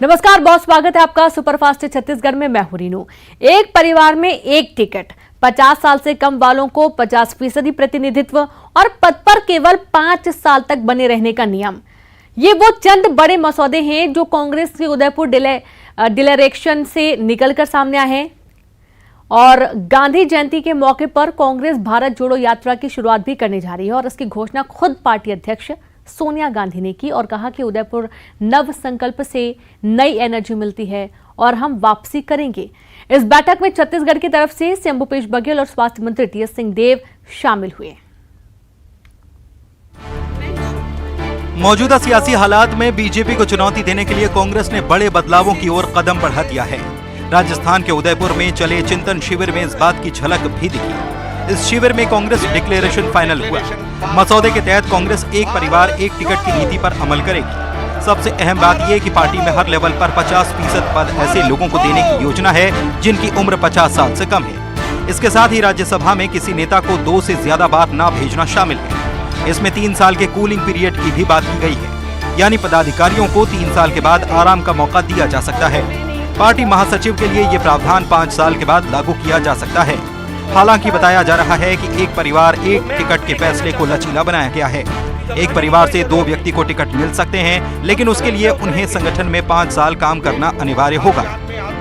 नमस्कार, बहुत स्वागत है आपका सुपरफास्ट छत्तीसगढ़ में। मैं हूं रीनू। एक परिवार में एक टिकट, 50 साल से कम वालों को 50% प्रतिनिधित्व और पद पर केवल 5 साल तक बने रहने का नियम। ये वो चंद बड़े मसौदे हैं जो कांग्रेस के उदयपुर डिक्लेरेशन से निकलकर सामने आए हैं। और गांधी जयंती के मौके पर कांग्रेस भारत जोड़ो यात्रा की शुरुआत भी करने जा रही है और इसकी घोषणा खुद पार्टी अध्यक्ष सोनिया गांधी ने की और कहा कि उदयपुर नव संकल्प से नई एनर्जी मिलती है और हम वापसी करेंगे। इस बैठक में छत्तीसगढ़ की तरफ से सीएम भूपेश बघेल और स्वास्थ्य मंत्री टीएस सिंहदेव शामिल हुए। मौजूदा सियासी हालात में बीजेपी को चुनौती देने के लिए कांग्रेस ने बड़े बदलावों की ओर कदम बढ़ा दिया है। राजस्थान के उदयपुर में चले चिंतन शिविर में इस बात की झलक भी दिखी। इस शिविर में कांग्रेस डिक्लेरेशन फाइनल हुआ। मसौदे के तहत कांग्रेस एक परिवार एक टिकट की नीति पर अमल करेगी। सबसे अहम बात यह कि पार्टी में हर लेवल पर 50% पद ऐसे लोगों को देने की योजना है जिनकी उम्र 50 साल से कम है। इसके साथ ही राज्यसभा में किसी नेता को 2 से ज्यादा बार ना भेजना शामिल है। इसमें 3 साल के कूलिंग पीरियड की भी बात की गई है, यानी पदाधिकारियों को 3 साल के बाद आराम का मौका दिया जा सकता है। पार्टी महासचिव के लिए ये प्रावधान 5 साल के बाद लागू किया जा सकता है। हालांकि बताया जा रहा है कि एक परिवार एक टिकट के फैसले को लचीला बनाया गया है। एक परिवार से 2 व्यक्ति को टिकट मिल सकते हैं, लेकिन उसके लिए उन्हें संगठन में 5 साल काम करना अनिवार्य होगा।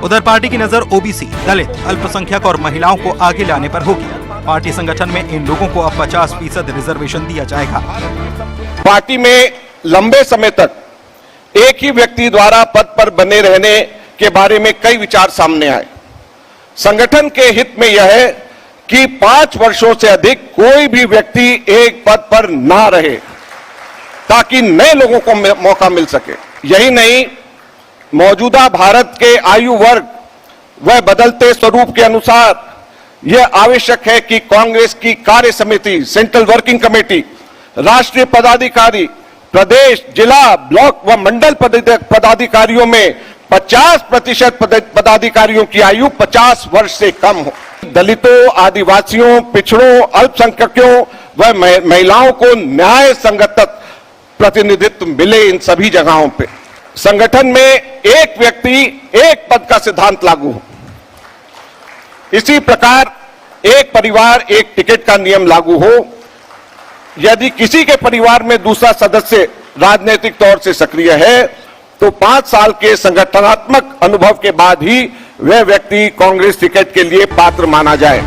उधर पार्टी की नजर ओबीसी, दलित, अल्पसंख्यक और महिलाओं को आगे लाने पर होगी। पार्टी संगठन में इन लोगों को अब 50% रिजर्वेशन दिया जाएगा। पार्टी में लंबे समय तक एक ही व्यक्ति द्वारा पद पर बने रहने के बारे में कई विचार सामने आए। संगठन के हित में यह है कि 5 वर्षों से अधिक कोई भी व्यक्ति एक पद पर ना रहे, ताकि नए लोगों को मौका मिल सके। यही नहीं, मौजूदा भारत के आयु वर्ग व बदलते स्वरूप के अनुसार यह आवश्यक है कि कांग्रेस की कार्य समिति, सेंट्रल वर्किंग कमेटी, राष्ट्रीय पदाधिकारी, प्रदेश, जिला, ब्लॉक व मंडल पदाधिकारियों में 50% पदाधिकारियों की आयु 50 वर्ष से कम हो। दलितों, आदिवासियों, पिछड़ों, अल्पसंख्यकों व महिलाओं को न्याय संगत प्रतिनिधित्व मिले। इन सभी जगहों पे संगठन में एक व्यक्ति एक पद का सिद्धांत लागू हो। इसी प्रकार एक परिवार एक टिकट का नियम लागू हो। यदि किसी के परिवार में दूसरा सदस्य राजनीतिक तौर से सक्रिय है तो 5 साल के संगठनात्मक अनुभव के बाद ही वह व्यक्ति कांग्रेस टिकट के लिए पात्र माना जाए।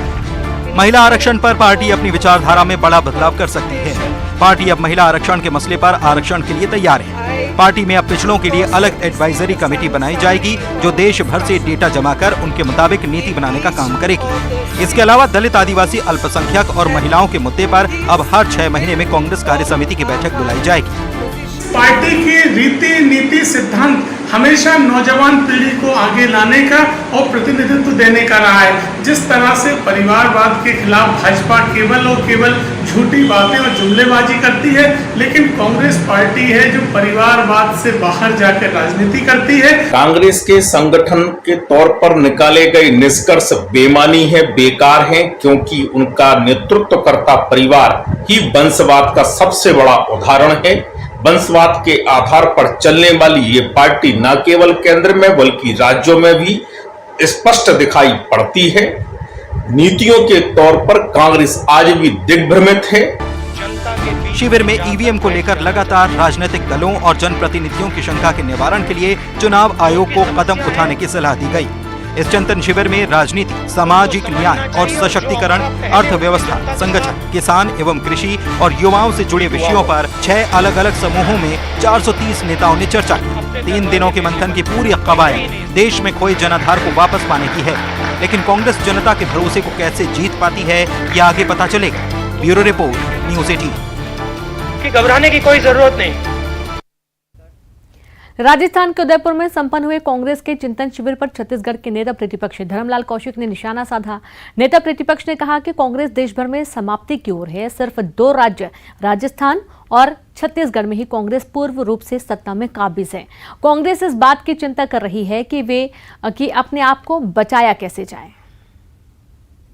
महिला आरक्षण पर पार्टी अपनी विचारधारा में बड़ा बदलाव कर सकती है। पार्टी अब महिला आरक्षण के मसले पर आरक्षण के लिए तैयार है। पार्टी में अब पिछड़ों के लिए अलग एडवाइजरी कमेटी बनाई जाएगी जो देश भर से डेटा जमा कर उनके मुताबिक नीति बनाने का काम करेगी। इसके अलावा दलित, आदिवासी, अल्पसंख्यक और महिलाओं के मुद्दे पर अब हर 6 महीने में कांग्रेस कार्य समिति की बैठक बुलाई जाएगी। पार्टी की रीति, नीति, सिद्धांत हमेशा नौजवान पीढ़ी को आगे लाने का और प्रतिनिधित्व देने का रहा है। जिस तरह से परिवारवाद के खिलाफ भाजपा केवल और केवल झूठी बातें और जुमलेबाजी करती है, लेकिन कांग्रेस पार्टी है जो परिवारवाद से बाहर जाकर राजनीति करती है। कांग्रेस के संगठन के तौर पर निकाले गए निष्कर्ष बेमानी है, बेकार है, क्योंकि उनका नेतृत्वकर्ता परिवार ही वंशवाद का सबसे बड़ा उदाहरण है। वंशवाद के आधार पर चलने वाली ये पार्टी न केवल केंद्र में बल्कि राज्यों में भी स्पष्ट दिखाई पड़ती है। नीतियों के तौर पर कांग्रेस आज भी दिग्भ्रमित है। शिविर में ईवीएम को लेकर लगातार राजनीतिक दलों और जनप्रतिनिधियों की शंका के निवारण के लिए चुनाव आयोग को कदम उठाने की सलाह दी गई। इस चिंतन शिविर में राजनीति, सामाजिक न्याय और सशक्तिकरण, अर्थव्यवस्था, संगठन, किसान एवं कृषि और युवाओं से जुड़े विषयों पर 6 अलग अलग समूहों में 430 नेताओं ने चर्चा की। 3 दिनों के मंथन की पूरी कवायद देश में खोए जनाधार को वापस पाने की है, लेकिन कांग्रेस जनता के भरोसे को कैसे जीत पाती है ये आगे पता चलेगा। Bureau report, news 18। घबराने की कोई जरूरत नहीं। राजस्थान के उदयपुर में संपन्न हुए कांग्रेस के चिंतन शिविर पर छत्तीसगढ़ के नेता प्रतिपक्ष धर्मलाल कौशिक ने निशाना साधा। नेता प्रतिपक्ष ने कहा कि कांग्रेस देश भर में समाप्ति की ओर है। सिर्फ 2 राज्य, राजस्थान और छत्तीसगढ़ में ही कांग्रेस पूर्ण रूप से सत्ता में काबिज है। कांग्रेस इस बात की चिंता कर रही है कि अपने आप को बचाया कैसे जाए।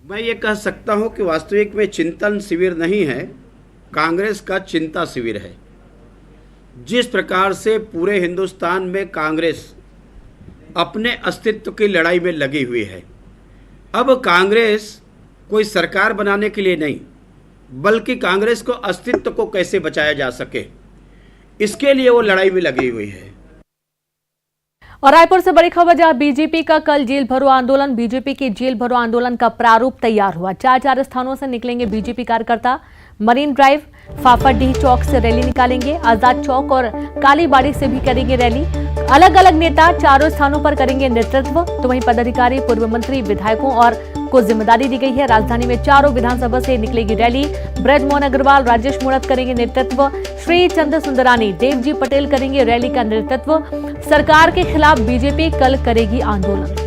मैं ये कह सकता हूं कि वास्तविक में चिंतन शिविर नहीं है, कांग्रेस का चिंता शिविर है। जिस प्रकार से पूरे हिंदुस्तान में कांग्रेस अपने अस्तित्व की लड़ाई में लगी हुई है। अब कांग्रेस कोई सरकार बनाने के लिए नहीं, बल्कि कांग्रेस को अस्तित्व को कैसे बचाया जा सके, इसके लिए वो लड़ाई में लगी हुई है। और रायपुर से बड़ी खबर, जहां बीजेपी का कल जेल भरो आंदोलन। बीजेपी के जेल भरो आंदोलन का प्रारूप तैयार हुआ। 4 स्थानों से निकलेंगे बीजेपी कार्यकर्ता। मरीन ड्राइव, फाफाडीह चौक से रैली निकालेंगे। आजाद चौक और कालीबाड़ी से भी करेंगे रैली। अलग अलग नेता 4 स्थानों पर करेंगे नेतृत्व। तो वहीं पदाधिकारी, पूर्व मंत्री, विधायकों और को जिम्मेदारी दी गई है। राजधानी में 4 विधानसभा से निकलेगी रैली। ब्रजमोहन अग्रवाल, राजेश मूणत करेंगे नेतृत्व। श्री चंद्र सुंदरानी, देवजी पटेल करेंगे रैली का नेतृत्व। सरकार के खिलाफ बीजेपी कल करेगी आंदोलन।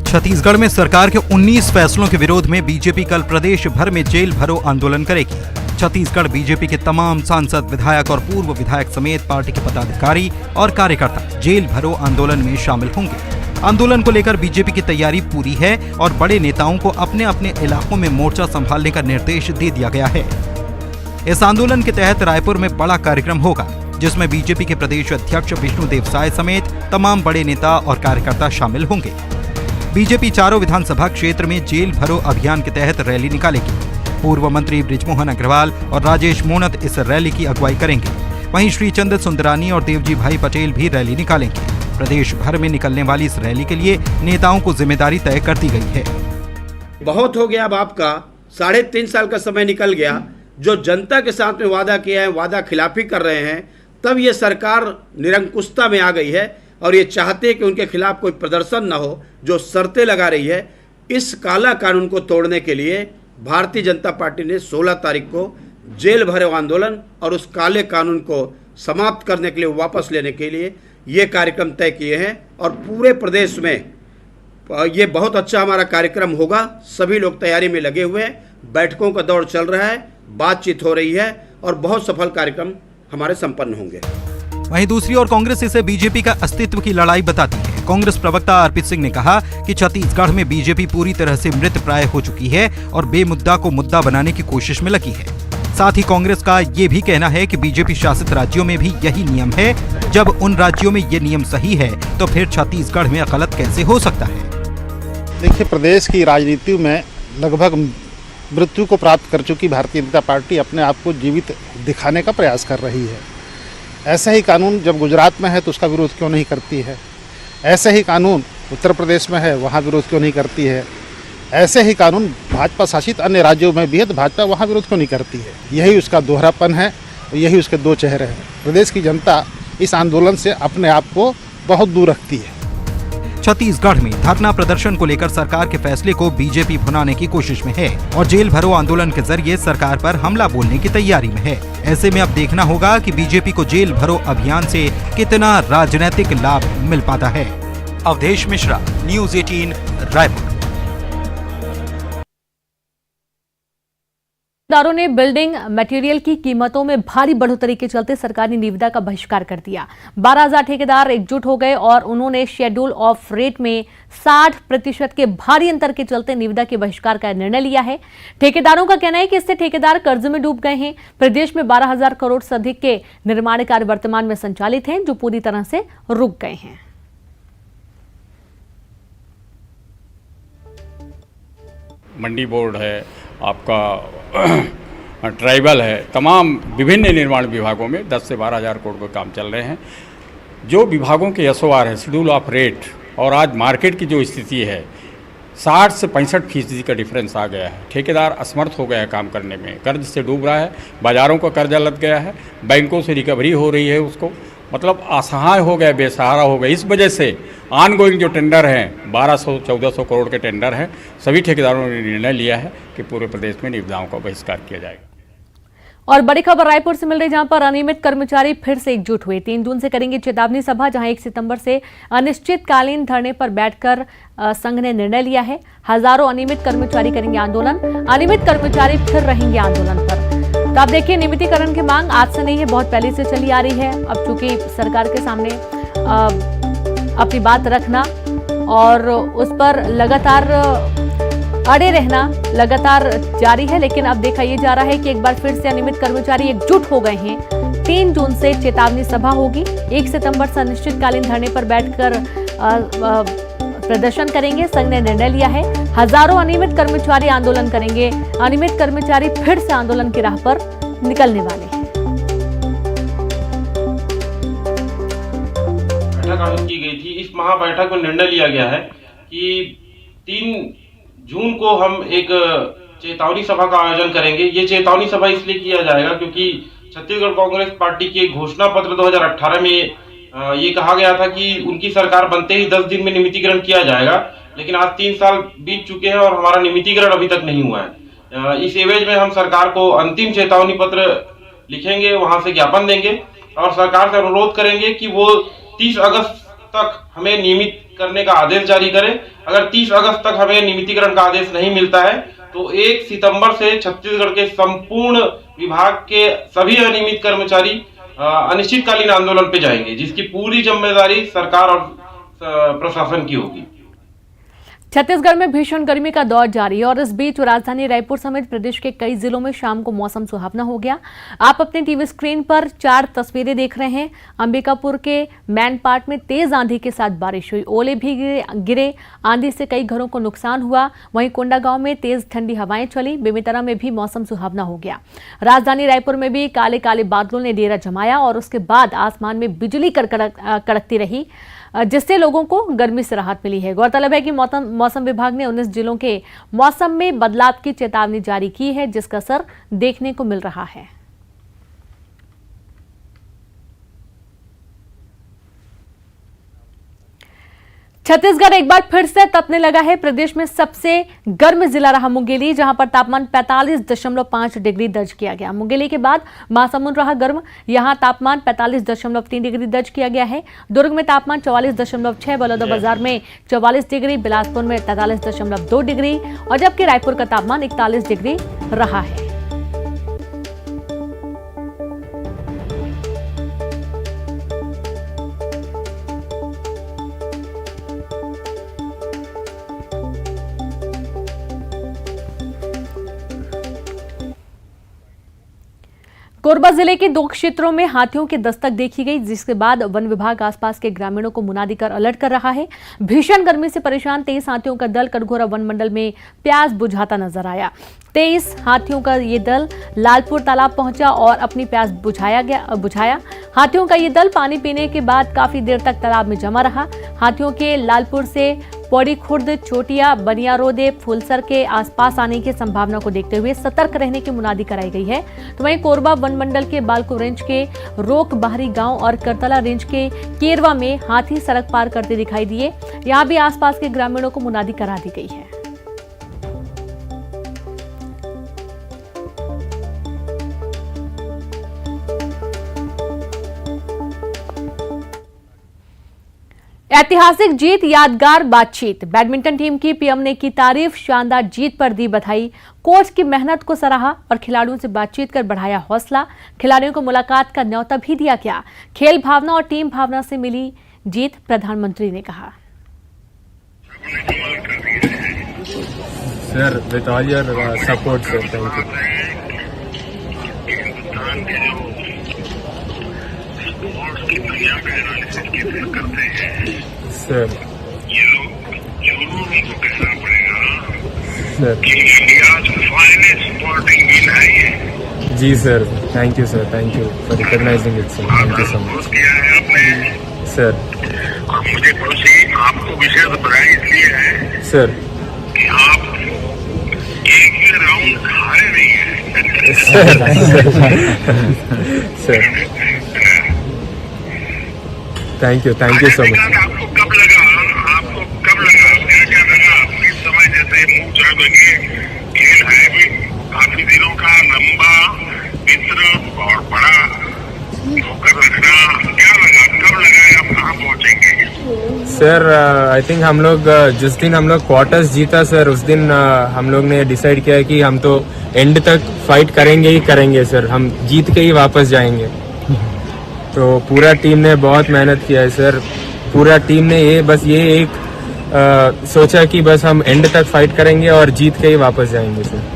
छत्तीसगढ़ में सरकार के 19 फैसलों के विरोध में बीजेपी कल प्रदेश भर में जेल भरो आंदोलन करेगी। छत्तीसगढ़ बीजेपी के तमाम सांसद, विधायक और पूर्व विधायक समेत पार्टी के पदाधिकारी और कार्यकर्ता जेल भरो आंदोलन में शामिल होंगे। आंदोलन को लेकर बीजेपी की तैयारी पूरी है और बड़े नेताओं को अपने अपने इलाकों में मोर्चा संभालने का निर्देश दे दिया गया है। इस आंदोलन के तहत रायपुर में बड़ा कार्यक्रम होगा, जिसमें बीजेपी के प्रदेश अध्यक्ष विष्णुदेव साय समेत तमाम बड़े नेता और कार्यकर्ता शामिल होंगे। बीजेपी 4 विधानसभा क्षेत्र में जेल भरो अभियान के तहत रैली निकालेगी। पूर्व मंत्री ब्रिजमोहन अग्रवाल और राजेश मूणत इस रैली की अगुवाई करेंगे। वहीं श्री चंद्र सुंदरानी और देवजी भाई पटेल भी रैली निकालेंगे। प्रदेश भर में निकलने वाली इस रैली के लिए नेताओं को जिम्मेदारी तय कर दी गई है। बहुत हो गया, अब आपका 3.5 साल का समय निकल गया। जो जनता के साथ में वादा किया है, वादा खिलाफी कर रहे हैं, तब ये सरकार निरंकुशता में आ गई है और ये चाहते हैं कि उनके खिलाफ कोई प्रदर्शन न हो, जो शर्तें लगा रही है। इस काला कानून को तोड़ने के लिए भारतीय जनता पार्टी ने 16 तारीख को जेल भरो आंदोलन और उस काले कानून को समाप्त करने के लिए, वापस लेने के लिए ये कार्यक्रम तय किए हैं। और पूरे प्रदेश में ये बहुत अच्छा हमारा कार्यक्रम होगा। सभी लोग तैयारी में लगे हुए हैं, बैठकों का दौर चल रहा है, बातचीत हो रही है और बहुत सफल कार्यक्रम हमारे संपन्न होंगे। वहीं दूसरी ओर कांग्रेस इसे बीजेपी का अस्तित्व की लड़ाई बताती है। कांग्रेस प्रवक्ता अर्पित सिंह ने कहा कि छत्तीसगढ़ में बीजेपी पूरी तरह से मृत प्राय हो चुकी है और बेमुद्दा को मुद्दा बनाने की कोशिश में लगी है। साथ ही कांग्रेस का ये भी कहना है कि बीजेपी शासित राज्यों में भी यही नियम है। जब उन राज्यों में ये नियम सही है तो फिर छत्तीसगढ़ में गलत कैसे हो सकता है? देखिए, प्रदेश की राजनीति में लगभग मृत्यु को प्राप्त कर चुकी भारतीय जनता पार्टी अपने आप को जीवित दिखाने का प्रयास कर रही है। ऐसा ही कानून जब गुजरात में है तो उसका विरोध क्यों नहीं करती है? ऐसे ही कानून उत्तर प्रदेश में है, वहाँ विरोध क्यों नहीं करती है? ऐसे ही कानून भाजपा शासित अन्य राज्यों में भी है तो भाजपा वहाँ विरोध क्यों नहीं करती है? यही उसका दोहरापन है, यही उसके 2 चेहरे हैं। प्रदेश की जनता इस आंदोलन से अपने आप को बहुत दूर रखती है। छत्तीसगढ़ में धरना प्रदर्शन को लेकर सरकार के फैसले को बीजेपी भुनाने की कोशिश में है और जेल भरो आंदोलन के जरिए सरकार पर हमला बोलने की तैयारी में है। ऐसे में अब देखना होगा कि बीजेपी को जेल भरो अभियान से कितना राजनीतिक लाभ मिल पाता है। अवधेश मिश्रा, न्यूज़ 18, रायपुर। ठेकेदारों ने बिल्डिंग मटेरियल की कीमतों में भारी बढ़ोतरी के चलते सरकारी निविदा का बहिष्कार कर दिया। 12,000 ठेकेदार एकजुट हो गए और उन्होंने शेड्यूल ऑफ रेट में 60% के भारी अंतर के चलते निविदा के बहिष्कार का निर्णय लिया है। ठेकेदारों का कहना है कि इससे ठेकेदार कर्ज में डूब गए हैं। प्रदेश में 12,000 करोड़ से अधिक के निर्माण कार्य वर्तमान में संचालित हैं, जो पूरी तरह से रुक गए हैं। मंडी बोर्ड है, आपका ट्राइबल है, तमाम विभिन्न निर्माण विभागों में 10 से 12,000 करोड़ के काम चल रहे हैं। जो विभागों के एसओआर है, शेड्यूल ऑफ रेट, और आज मार्केट की जो स्थिति है, 60 से 65% का डिफरेंस आ गया है। ठेकेदार असमर्थ हो गया है काम करने में, कर्ज से डूब रहा है, बाज़ारों का कर्जा लग गया है, बैंकों से रिकवरी हो रही है उसको, मतलब असहाय हो गया, बेसहारा हो गया। इस वजह से ऑनगोइंग जो टेंडर हैं, 1200-1400 करोड़ के टेंडर हैं, सभी ठेकेदारों ने निर्णय लिया है कि पूरे प्रदेश में निविदाओं का बहिष्कार किया जाएगा। और बड़ी खबर रायपुर से मिल रही, जहां पर अनियमित कर्मचारी फिर से एकजुट हुए। 3 जून से करेंगे चेतावनी सभा, जहां 1 सितंबर से अनिश्चितकालीन धरने पर बैठकर संघ ने निर्णय लिया है। हजारों अनियमित कर्मचारी करेंगे आंदोलन। अनियमित कर्मचारी फिर रहेंगे आंदोलन पर। तो आप देखिए, नियमितीकरण की मांग आज से नहीं है, बहुत पहले से चली आ रही है। अब चूंकि सरकार के सामने अपनी बात रखना और उस पर लगातार अड़े रहना लगातार जारी है। लेकिन अब देखा यह जा रहा है कि एक बार फिर से अनियमित कर्मचारी एकजुट हो गए हैं। 3 जून से चेतावनी सभा होगी। 1 सितंबर से अनिश्चितकालीन धरने पर बैठकर प्रदर्शन करेंगे। संघ ने निर्णय लिया है, हजारों अनियमित कर्मचारी आंदोलन करेंगे। अनियमित कर्मचारी फिर से आंदोलन की राह पर निकलने वाले हैं। बैठक आयोजित की गई थी। इस महाबैठक में निर्णय लिया गया है कि 3 जून को हम एक चेतावनी सभा का आयोजन करेंगे। ये चेतावनी सभा इसलिए किया जाएगा क्योंकि छत्तीसगढ़ कांग्रेस पार्टी के घोषणा पत्र 2018 में ये कहा गया था कि उनकी सरकार बनते ही 10 दिन में नियमितीकरण किया जाएगा, लेकिन आज 3 साल बीत चुके हैं और हमारा नियमितीकरण अभी तक नहीं हुआ है। इस एवज में हम सरकार को अंतिम चेतावनी पत्र लिखेंगे, वहां से ज्ञापन देंगे और सरकार से अनुरोध करेंगे कि वो 30 अगस्त तक हमें नियमित करने का आदेश जारी करे। अगर 30 अगस्त तक हमें नियमितीकरण का आदेश नहीं मिलता है तो 1 सितंबर से छत्तीसगढ़ के संपूर्ण विभाग के सभी अनियमित कर्मचारी अनिश्चितकालीन आंदोलन पे जाएंगे, जिसकी पूरी जिम्मेदारी सरकार और प्रशासन की होगी। छत्तीसगढ़ में भीषण गर्मी का दौर जारी है और इस बीच राजधानी रायपुर समेत प्रदेश के कई जिलों में शाम को मौसम सुहावना हो गया। आप अपने टीवी स्क्रीन पर 4 तस्वीरें देख रहे हैं। अंबिकापुर के मैनपाट में तेज आंधी के साथ बारिश हुई, ओले भी गिरे। आंधी से कई घरों को नुकसान हुआ। वहीं कोंडागांव में तेज ठंडी हवाएं चली। बेमेतरा में भी मौसम सुहावना हो गया। राजधानी रायपुर में भी काले काले बादलों ने डेरा जमाया और उसके बाद आसमान में बिजली कड़कती रही, जिससे लोगों को गर्मी से राहत मिली है। गौरतलब है कि मौसम विभाग ने 19 जिलों के मौसम में बदलाव की चेतावनी जारी की है, जिसका असर देखने को मिल रहा है। छत्तीसगढ़ एक बार फिर से तपने लगा है। प्रदेश में सबसे गर्म जिला रहा मुंगेली, जहां पर तापमान 45.5 डिग्री दर्ज किया गया। मुंगेली के बाद महासमुंद रहा गर्म, यहां तापमान 45.3 डिग्री दर्ज किया गया है। दुर्ग में तापमान 44.6, बलौदाबाजार में 44 डिग्री, बिलासपुर में 43.2 डिग्री और जबकि रायपुर का तापमान 41 डिग्री रहा है। कोरबा जिले के 2 क्षेत्रों में हाथियों की दस्तक देखी गई, जिसके बाद वन विभाग आसपास के ग्रामीणों को मुनादी कर अलर्ट कर रहा है। भीषण गर्मी से परेशान 23 हाथियों का दल कटघोरा वन मंडल में प्यास बुझाता नजर आया। 23 हाथियों का ये दल लालपुर तालाब पहुंचा और अपनी प्यास बुझाया। हाथियों का ये दल पानी पीने के बाद काफी देर तक तालाब में जमा रहा। हाथियों के लालपुर से पौड़ी खुर्द, चोटिया, बनियारोदे, फुलसर के आसपास आने की संभावना को देखते हुए सतर्क रहने की मुनादी कराई गई है। तो वहीं कोरबा वन मंडल के बालको रेंज के रोक बाहरी गांव और करतला रेंज के केरवा में हाथी सड़क पार करते दिखाई दिए। यहां भी आसपास के ग्रामीणों को मुनादी करा दी गई है। ऐतिहासिक जीत, यादगार बातचीत। बैडमिंटन टीम की पीएम ने की तारीफ, शानदार जीत पर दी बधाई। कोच की मेहनत को सराहा और खिलाड़ियों से बातचीत कर बढ़ाया हौसला। खिलाड़ियों को मुलाकात का न्योता भी दिया गया। खेल भावना और टीम भावना से मिली जीत, प्रधानमंत्री ने कहा। Sir, with all your support sir, thank you. Sir, ये लोग जरूर उनको कहना पड़ेगा कि इंडियाज फाइनेस्ट स्पोर्टिंग विन है ये। जी sir, thank you sir, thank you for recognising it sir, thank you so much. किया है आपने सर, और मुझे खुशी आपको विशेष बधाई इसलिए है सर कि आप एक भी राउंड हारे नहीं है। Sir, thank you so much. आपको कब लगा क्या क्या लगा इस समय, जैसे मुंह चाय बने खेल है भी काफी दिनों का लंबा मित्र और बड़ा होकर रखना, क्या लगा, कब लगा, आप कहाँ पहुँचेंगे? सर, आई थिंक हम लोग जिस दिन हम लोग क्वार्टर्स जीता सर, उस दिन हम लोग ने डिसाइड किया कि हम तो एंड तक फाइट करेंगे ही करेंगे सर, हम जीत के ही वापस जाएंगे। तो पूरा टीम ने बहुत मेहनत किया है सर। पूरा टीम ने ये एक सोचा कि बस हम एंड तक फाइट करेंगे और जीत के ही वापस जाएंगे सर।